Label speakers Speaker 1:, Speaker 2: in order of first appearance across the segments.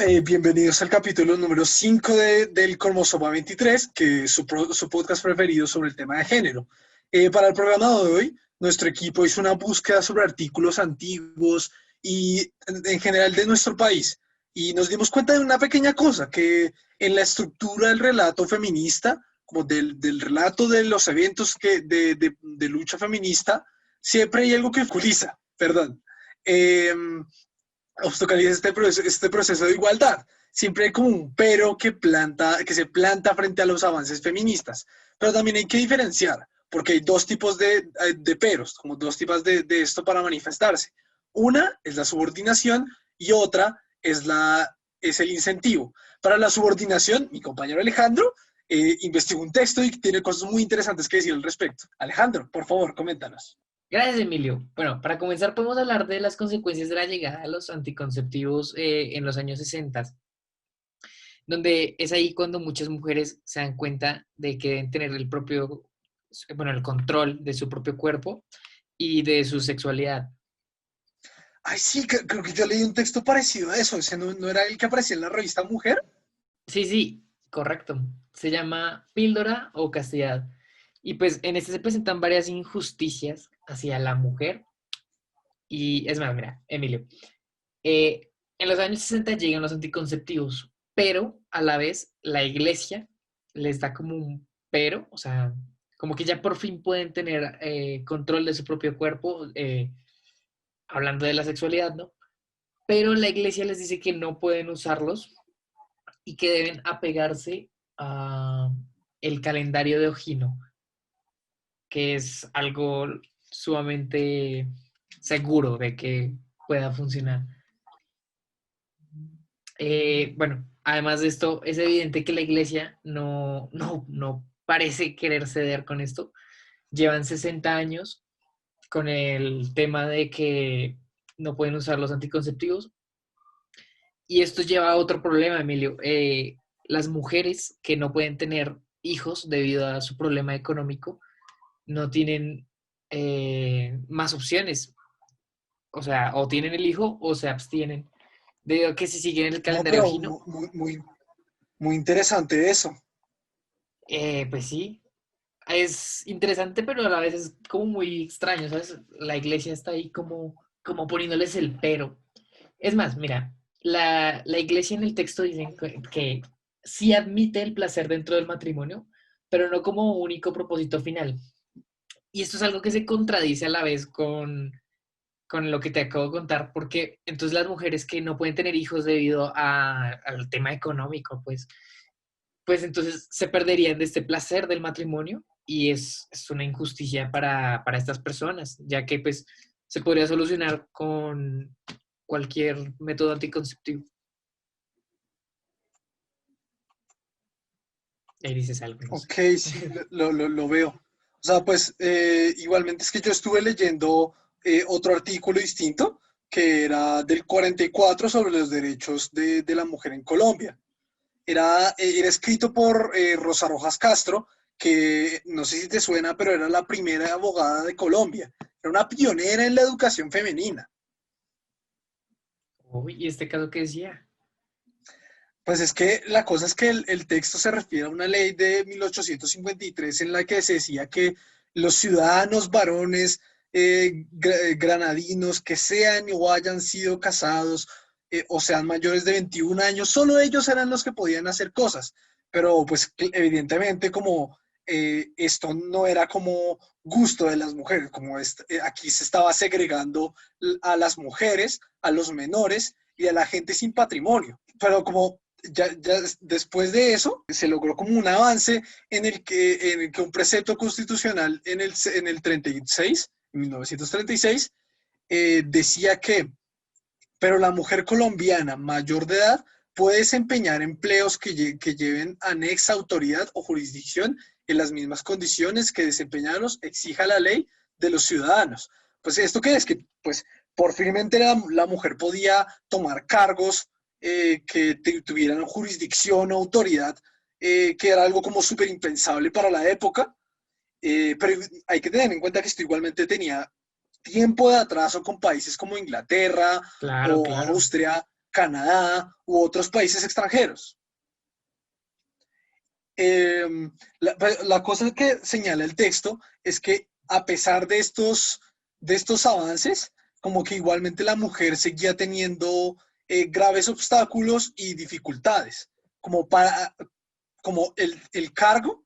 Speaker 1: Bienvenidos al capítulo número 5 del Cromosoma 23, que es su podcast preferido sobre el tema de género. Para el programa de hoy, nuestro equipo hizo una búsqueda sobre artículos antiguos y en general de nuestro país. Y nos dimos cuenta de una pequeña cosa, que en la estructura del relato feminista, como del relato de los eventos de lucha feminista, siempre hay algo que oculiza, perdón. Eh, obstaculiza este proceso de igualdad. Siempre hay como un pero que se planta frente a los avances feministas. Pero también hay que diferenciar, porque hay dos tipos de peros, como dos tipos de esto para manifestarse. Una es la subordinación y otra es el incentivo. Para la subordinación, mi compañero Alejandro investigó un texto y tiene cosas muy interesantes que decir al respecto. Alejandro, por favor, coméntanos.
Speaker 2: Gracias, Emilio. Bueno, para comenzar podemos hablar de las consecuencias de la llegada de los anticonceptivos en los años 60, donde es ahí cuando muchas mujeres se dan cuenta de que deben tener el control de su propio cuerpo y de su sexualidad.
Speaker 1: Ay, sí, creo que yo leí un texto parecido a eso. Ese no era el que aparecía en la revista Mujer.
Speaker 2: Sí, sí, correcto. Se llama píldora o castidad. Y pues en este se presentan varias injusticias hacia la mujer. Y es más, mira, Emilio, en los años 60 llegan los anticonceptivos, pero a la vez la iglesia les da como un pero, o sea, como que ya por fin pueden tener control de su propio cuerpo, hablando de la sexualidad, ¿no? Pero la iglesia les dice que no pueden usarlos y que deben apegarse a el calendario de Ojino, que es algo sumamente seguro de que pueda funcionar. Bueno, además de esto, es evidente que la iglesia no parece querer ceder con esto. Llevan 60 años con el tema de que no pueden usar los anticonceptivos. Y esto lleva a otro problema, Emilio. Las mujeres que no pueden tener hijos debido a su problema económico no tienen más opciones. O sea, o tienen el hijo o se abstienen. Debido a que si siguen el
Speaker 1: No,
Speaker 2: calendario
Speaker 1: pero
Speaker 2: Gino,
Speaker 1: muy interesante eso.
Speaker 2: pues sí, es interesante, pero a la vez es como muy extraño, ¿sabes? La iglesia está ahí como poniéndoles el pero. Es más, mira, la iglesia en el texto dice que sí admite el placer dentro del matrimonio, pero no como único propósito final. Y esto es algo que se contradice a la vez con lo que te acabo de contar, porque entonces las mujeres que no pueden tener hijos debido al tema económico, pues entonces se perderían de este placer del matrimonio y es una injusticia para estas personas, ya que pues se podría solucionar con cualquier método anticonceptivo. Ahí dices algo, no sé.
Speaker 1: Ok, sí, lo veo. O sea, pues igualmente es que yo estuve leyendo otro artículo distinto que era del 44 sobre los derechos de la mujer en Colombia. Era escrito por Rosa Rojas Castro, que no sé si te suena, pero era la primera abogada de Colombia. Era una pionera en la educación femenina.
Speaker 2: Uy, ¿y este caso qué decía?
Speaker 1: Pues es que la cosa es que el texto se refiere a una ley de 1853 en la que se decía que los ciudadanos varones granadinos que sean o hayan sido casados o sean mayores de 21 años, solo ellos eran los que podían hacer cosas. Pero pues evidentemente como esto no era como gusto de las mujeres, como aquí se estaba segregando a las mujeres, a los menores y a la gente sin patrimonio. Pero como ya después de eso se logró como un avance en el que un precepto constitucional en el 36, 1936, decía que, pero la mujer colombiana mayor de edad puede desempeñar empleos que lleven anexa autoridad o jurisdicción en las mismas condiciones que desempeñarlos exija la ley de los ciudadanos. Pues esto que es que, pues, por finalmente la mujer podía tomar cargos que tuvieran jurisdicción o autoridad, que era algo como súper impensable para la época, pero hay que tener en cuenta que esto igualmente tenía tiempo de atraso con países como Inglaterra
Speaker 2: Claro,
Speaker 1: o
Speaker 2: claro.
Speaker 1: Austria. Canadá u otros países extranjeros. La cosa que señala el texto es que a pesar de estos avances, como que igualmente la mujer seguía teniendo graves obstáculos y dificultades, como, como el cargo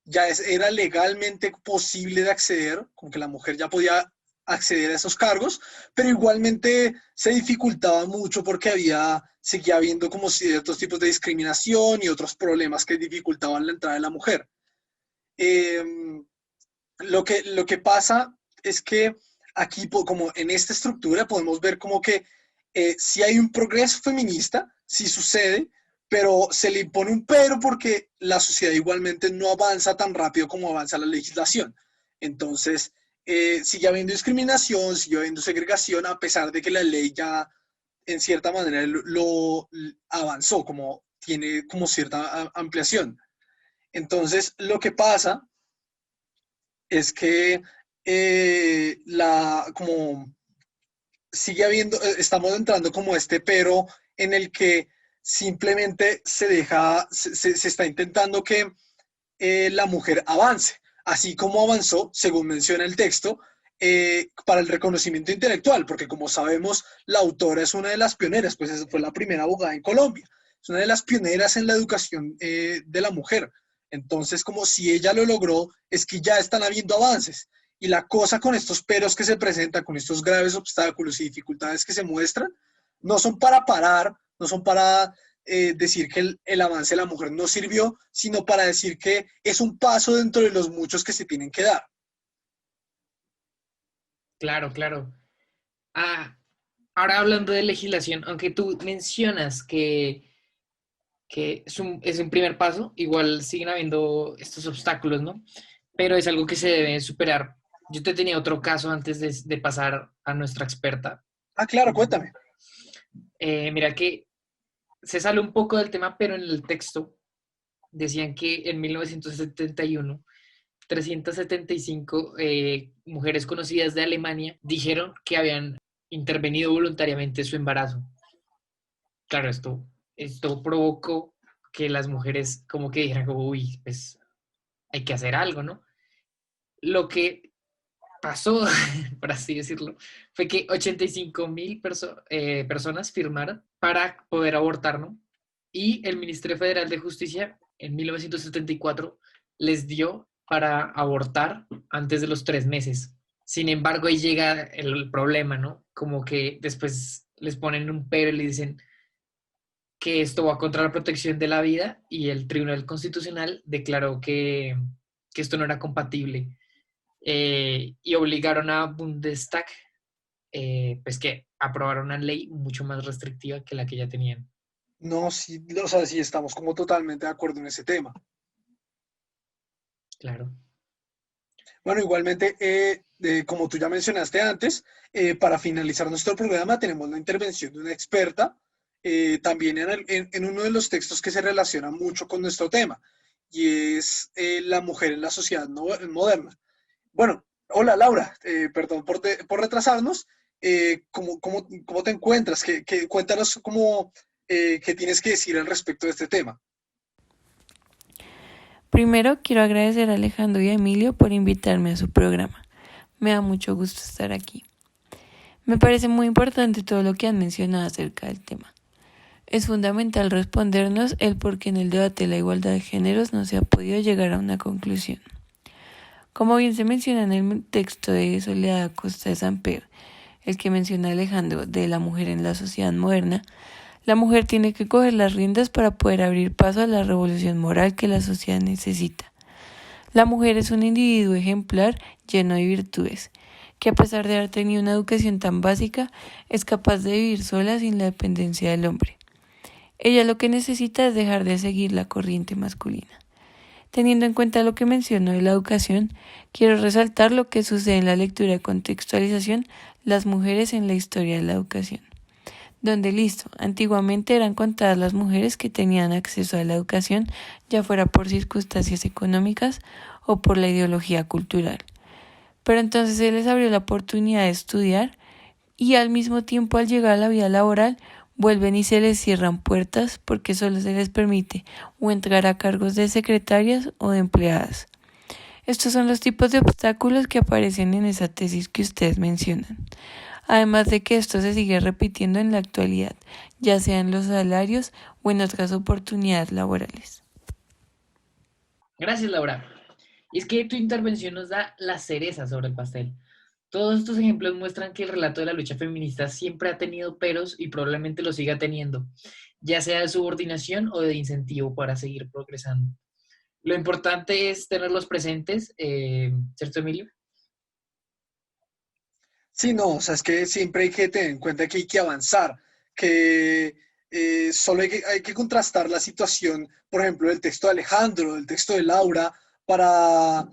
Speaker 1: ya era legalmente posible de acceder, como que la mujer ya podía acceder a esos cargos, pero igualmente se dificultaba mucho porque seguía habiendo como ciertos tipos de discriminación y otros problemas que dificultaban la entrada de la mujer. Eh, lo que pasa es que aquí, como en esta estructura, podemos ver como que si hay un progreso feminista, sí sucede, pero se le impone un pero porque la sociedad igualmente no avanza tan rápido como avanza la legislación. Entonces, sigue habiendo discriminación, sigue habiendo segregación, a pesar de que la ley ya en cierta manera lo avanzó, como tiene como cierta ampliación. Entonces, lo que pasa es que como sigue habiendo, estamos entrando como este pero en el que simplemente se está intentando que la mujer avance, así como avanzó, según menciona el texto, para el reconocimiento intelectual, porque como sabemos, la autora es una de las pioneras, pues fue la primera abogada en Colombia, es una de las pioneras en la educación de la mujer. Entonces, como si ella lo logró, es que ya están habiendo avances. Y la cosa con estos peros que se presentan, con estos graves obstáculos y dificultades que se muestran, no son para parar, no son para decir que el avance de la mujer no sirvió, sino para decir que es un paso dentro de los muchos que se tienen que dar.
Speaker 2: Claro, claro. Ah, ahora hablando de legislación, aunque tú mencionas que es un primer paso, igual siguen habiendo estos obstáculos, ¿no? Pero es algo que se debe superar. Yo te tenía otro caso antes de pasar a nuestra experta.
Speaker 1: Ah, claro, cuéntame.
Speaker 2: Mira que se sale un poco del tema, pero en el texto decían que en 1971 375 mujeres conocidas de Alemania dijeron que habían intervenido voluntariamente su embarazo. Claro, esto provocó que las mujeres como que dijeran como, uy, pues hay que hacer algo, ¿no? Lo que pasó, por así decirlo, fue que 85,000 personas firmaron para poder abortar, ¿no? Y el Ministerio Federal de Justicia en 1974 les dio para abortar antes de los 3 meses. Sin embargo, ahí llega el problema, ¿no? Como que después les ponen un pero y le dicen que esto va contra la protección de la vida y el Tribunal Constitucional declaró que esto no era compatible y obligaron a Bundestag pues que aprobaron una ley mucho más restrictiva que la que ya tenían.
Speaker 1: No, sí, o sea, sí estamos como totalmente de acuerdo en ese tema.
Speaker 2: Claro.
Speaker 1: Bueno, igualmente, como tú ya mencionaste antes, para finalizar nuestro programa tenemos la intervención de una experta, también en uno de los textos que se relaciona mucho con nuestro tema, y es la mujer en la sociedad moderna. Bueno, hola Laura, perdón por retrasarnos. ¿Cómo te encuentras? Cuéntanos qué tienes que decir al respecto de este tema.
Speaker 3: Primero quiero agradecer a Alejandro y a Emilio por invitarme a su programa. Me da mucho gusto estar aquí. Me parece muy importante todo lo que han mencionado acerca del tema. Es fundamental respondernos el por qué en el debate de la igualdad de géneros no se ha podido llegar a una conclusión. Como bien se menciona en el texto de Soledad Acosta de Samper, el que menciona Alejandro de la mujer en la sociedad moderna, la mujer tiene que coger las riendas para poder abrir paso a la revolución moral que la sociedad necesita. La mujer es un individuo ejemplar lleno de virtudes, que a pesar de haber tenido una educación tan básica, es capaz de vivir sola sin la dependencia del hombre. Ella lo que necesita es dejar de seguir la corriente masculina. Teniendo en cuenta lo que menciono de la educación, quiero resaltar lo que sucede en la lectura de contextualización Las mujeres en la historia de la educación, donde listo, antiguamente eran contadas las mujeres que tenían acceso a la educación, ya fuera por circunstancias económicas o por la ideología cultural. Pero entonces se les abrió la oportunidad de estudiar y al mismo tiempo al llegar a la vida laboral, Vuelven y se les cierran puertas porque solo se les permite o entrar a cargos de secretarias o de empleadas. Estos son los tipos de obstáculos que aparecen en esa tesis que ustedes mencionan. Además de que esto se sigue repitiendo en la actualidad, ya sea en los salarios o en otras oportunidades laborales.
Speaker 2: Gracias, Laura. Y es que tu intervención nos da la cereza sobre el pastel. Todos estos ejemplos muestran que el relato de la lucha feminista siempre ha tenido peros y probablemente lo siga teniendo, ya sea de subordinación o de incentivo para seguir progresando. Lo importante es tenerlos presentes, ¿cierto, Emilio?
Speaker 1: Sí, no, o sea, es que siempre hay que tener en cuenta que hay que avanzar, que solo hay que contrastar la situación, por ejemplo, del texto de Alejandro, del texto de Laura, para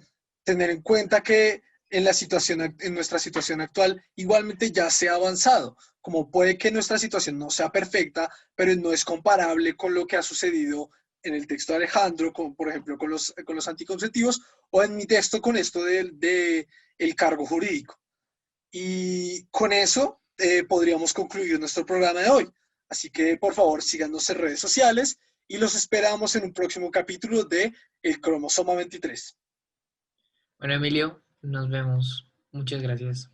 Speaker 1: tener en cuenta que en la situación, en nuestra situación actual, igualmente ya se ha avanzado. Como puede que nuestra situación no sea perfecta, pero no es comparable con lo que ha sucedido en el texto de Alejandro, como por ejemplo con los anticonceptivos, o en mi texto con esto de el cargo jurídico. Y con eso podríamos concluir nuestro programa de hoy. Así que por favor síganos en redes sociales y los esperamos en un próximo capítulo de El Cromosoma 23.
Speaker 2: Bueno, Emilio, nos vemos. Muchas gracias.